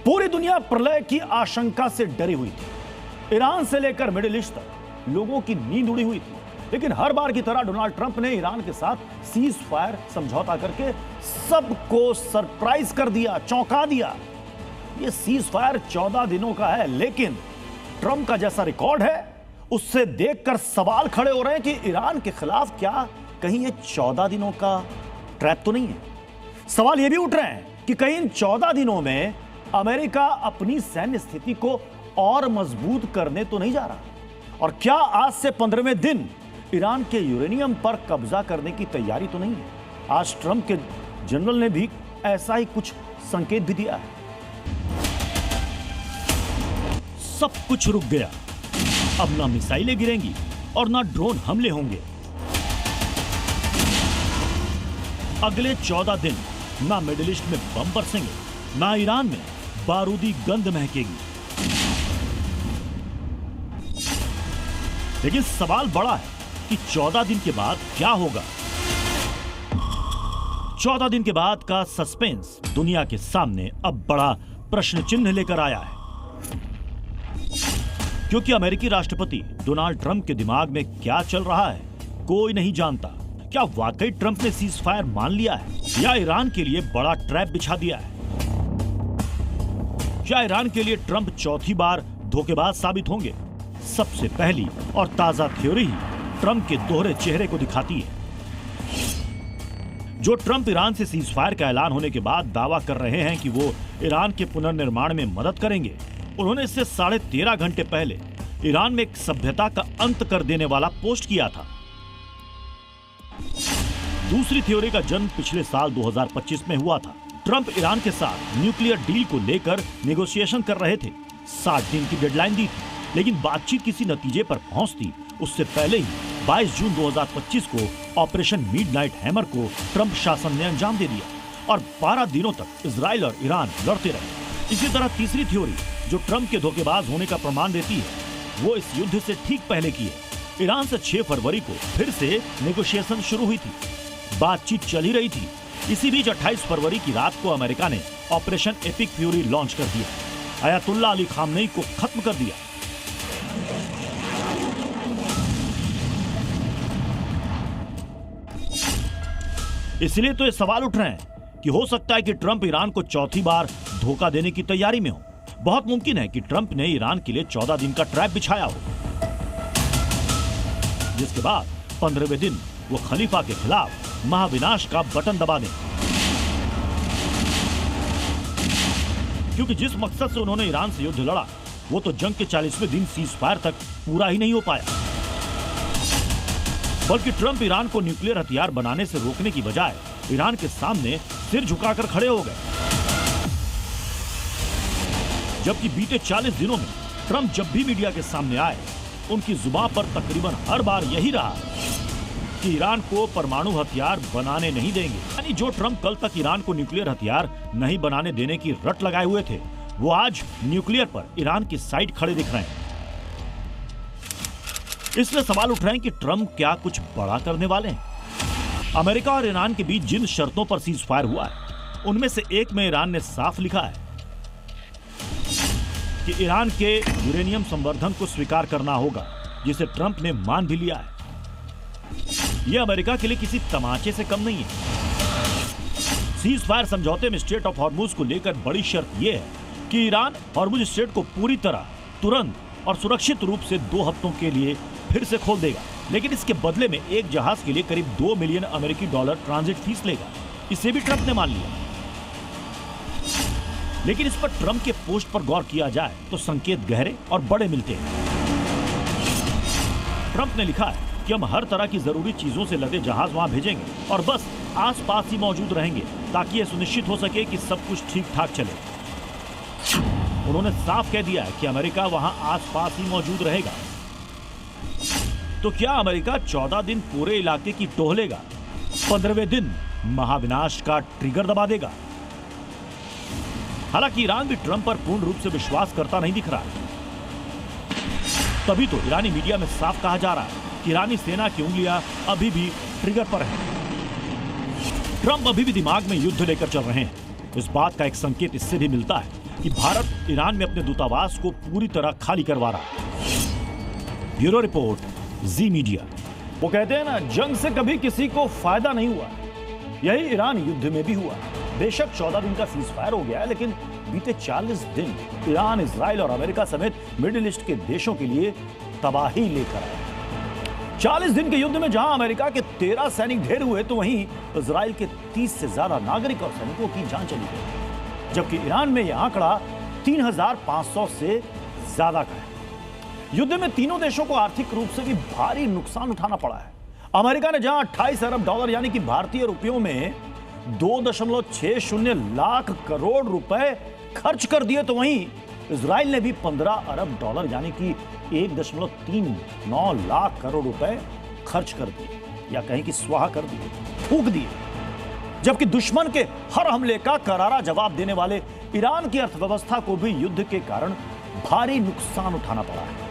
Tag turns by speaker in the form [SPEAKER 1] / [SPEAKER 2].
[SPEAKER 1] पूरी दुनिया प्रलय की आशंका से डरी हुई थी। ईरान से लेकर मिडिल ईस्ट तक लोगों की नींद उड़ी हुई थी। लेकिन हर बार की तरह डोनाल्ड ट्रंप ने ईरान के साथ सीज फायर समझौता करके सबको सरप्राइज कर दिया, चौंका दिया। यह सीज फायर 14 दिनों का है, लेकिन ट्रंप का जैसा रिकॉर्ड है उससे देखकर सवाल खड़े हो रहे हैं कि ईरान के खिलाफ क्या कहीं ये 14 दिनों का ट्रैप तो नहीं है। सवाल यह भी उठ रहे हैं कि कहीं इन 14 दिनों में अमेरिका अपनी सैन्य स्थिति को और मजबूत करने तो नहीं जा रहा, और क्या आज से 15वें दिन ईरान के यूरेनियम पर कब्जा करने की तैयारी तो नहीं है। आज ट्रंप के जनरल ने भी ऐसा ही कुछ संकेत भी दिया है। सब कुछ रुक गया, अब ना मिसाइलें गिरेंगी और ना ड्रोन हमले होंगे। अगले 14 दिन ना मिडिल ईस्ट में बम बरसेंगे, ना ईरान में बारूदी गंध महकेगी। लेकिन सवाल बड़ा है कि 14 दिन के बाद क्या होगा। 14 दिन के बाद का सस्पेंस दुनिया के सामने अब बड़ा प्रश्न चिन्ह लेकर आया है, क्योंकि अमेरिकी राष्ट्रपति डोनाल्ड ट्रंप के दिमाग में क्या चल रहा है कोई नहीं जानता। क्या वाकई ट्रंप ने सीज फायर मान लिया है या ईरान के लिए बड़ा ट्रैप बिछा दिया है? क्या ईरान के लिए ट्रंप चौथी बार धोखेबाज साबित होंगे? सबसे पहली और ताजा थ्योरी ही ट्रंप के दोहरे चेहरे को दिखाती है। जो ट्रंप ईरान से सीज फायर का ऐलान होने के बाद दावा कर रहे हैं कि वो ईरान के पुनर्निर्माण में मदद करेंगे, उन्होंने इससे 13.5 घंटे पहले ईरान में एक सभ्यता का अंत कर देने वाला पोस्ट किया था। दूसरी थ्योरी का जन्म पिछले साल 2025 में हुआ था। ट्रंप ईरान के साथ न्यूक्लियर डील को लेकर नेगोशिएशन कर रहे थे। 60 दिन की डेडलाइन दी थी, लेकिन बातचीत किसी नतीजे पर पहुंचती उससे पहले ही 22 जून 2025 को ऑपरेशन मिडनाइट हैमर को ट्रंप शासन ने अंजाम दे दिया और 12 दिनों तक इजराइल और ईरान लड़ते रहे। इसी तरह तीसरी थ्योरी जो ट्रंप के धोखेबाज होने का प्रमाण देती है, वो इस युद्ध से ठीक पहले की है। ईरान से 6 फरवरी को फिर से नेगोशिएशन शुरू हुई थी, बातचीत चल ही रही थी। इसी बीच 28 फरवरी की रात को अमेरिका ने ऑपरेशन एपिक फ्यूरी लॉन्च कर दिया, अयातुल्ला अली खामनेई को खत्म कर दिया। इसलिए तो ये सवाल उठ रहे हैं कि हो सकता है कि ट्रंप ईरान को चौथी बार धोखा देने की तैयारी में हो। बहुत मुमकिन है कि ट्रंप ने ईरान के लिए 14 दिन का ट्रैप बिछाया हो, जिसके बाद 15वें दिन वो खलीफा के खिलाफ महाविनाश का बटन दबा दें। क्योंकि जिस मकसद से उन्होंने ईरान से युद्ध लड़ा, वो तो जंग के 40वें दिन सीज फायर तक पूरा ही नहीं हो पाया, बल्कि ट्रंप ईरान को न्यूक्लियर हथियार बनाने से रोकने की बजाय ईरान के सामने सिर झुकाकर खड़े हो गए। जबकि बीते 40 दिनों में ट्रंप जब भी मीडिया के सामने आए, उनकी जुबान पर तकरीबन हर बार यही रहा कि ईरान को परमाणु हथियार बनाने नहीं देंगे। यानी जो ट्रंप कल तक ईरान को न्यूक्लियर हथियार नहीं बनाने देने की रट लगाए हुए थे, वो आज न्यूक्लियर पर ईरान की साइड खड़े दिख रहे हैं। इसलिए सवाल उठ रहे हैं कि ट्रंप क्या कुछ बड़ा करने वाले हैं। अमेरिका और ईरान के बीच जिन शर्तों पर सीज फायर हुआ है, उनमें से एक में ईरान ने साफ लिखा है कि ईरान के यूरेनियम संवर्धन को स्वीकार करना होगा, जिसे ट्रंप ने मान भी लिया है। यह अमेरिका के लिए किसी तमाचे से कम नहीं है। सीज फायर समझौते में स्ट्रेट ऑफ हॉर्मुज को लेकर बड़ी शर्त यह है कि ईरान हॉर्मुज स्ट्रेट को पूरी तरह, तुरंत और सुरक्षित रूप से 2 हफ्तों के लिए फिर से खोल देगा। लेकिन इसके बदले में एक जहाज के लिए करीब $2 मिलियन अमेरिकी ट्रांजिट फीस लेगा। इसे भी ट्रंप ने मान लिया। लेकिन इस पर ट्रंप के पोस्ट पर गौर किया जाए तो संकेत गहरे और बड़े मिलते हैं। ट्रंप ने लिखा है कि हम हर तरह की जरूरी चीजों से लदे जहाज वहां भेजेंगे और बस आसपास ही मौजूद रहेंगे, ताकि यह सुनिश्चित हो सके कि सब कुछ ठीक ठाक चले। उन्होंने साफ कह दिया है कि अमेरिका वहां आसपास ही मौजूद रहेगा। तो क्या अमेरिका 14 दिन पूरे इलाके की टोहलेगा, 15वें दिन महाविनाश का ट्रिगर दबा देगा? हालांकि ईरान भी ट्रंप पर पूर्ण रूप से विश्वास करता नहीं दिख रहा है। तभी तो ईरानी मीडिया में साफ कहा जा रहा है कि ईरानी सेना की उंगलियां अभी भी ट्रिगर पर हैं। ट्रंप अभी भी दिमाग में युद्ध लेकर चल रहे हैं। इस बात का एक संकेत इससे भी मिलता है कि भारत ईरान में अपने दूतावास को पूरी तरह खाली करवा रहा है। ब्यूरो रिपोर्ट, जी मीडिया। वो कहते हैं ना, जंग से कभी किसी को फायदा नहीं हुआ, यही ईरान युद्ध में भी हुआ। बेशक 14 दिन का सीज फायर हो गया है, लेकिन बीते 40 दिन ईरान, इजराइल और अमेरिका समेत मिडिल ईस्ट के देशों के लिए तबाही लेकर आया। 40 दिन के युद्ध में जहां अमेरिका के 13 सैनिक ढेर हुए, तो वहीं इजराइल के 30 से ज्यादा नागरिक और सैनिकों की जान चली गई, जबकि ईरान में यह आंकड़ा 3500 से ज्यादा का है। युद्ध में तीनों देशों को आर्थिक रूप से भी भारी नुकसान उठाना पड़ा है। अमेरिका ने जहां 28 अरब डॉलर यानी कि भारतीय रुपयों में 2.60 लाख करोड़ रुपए खर्च कर दिए, तो वहीं इजराइल ने भी 15 अरब डॉलर यानी कि 1.39 लाख करोड़ रुपए खर्च कर दिए, या कहीं कि स्वाहा कर दिए, फूंक दिए। जबकि दुश्मन के हर हमले का करारा जवाब देने वाले ईरान की अर्थव्यवस्था को भी युद्ध के कारण भारी नुकसान उठाना पड़ा है।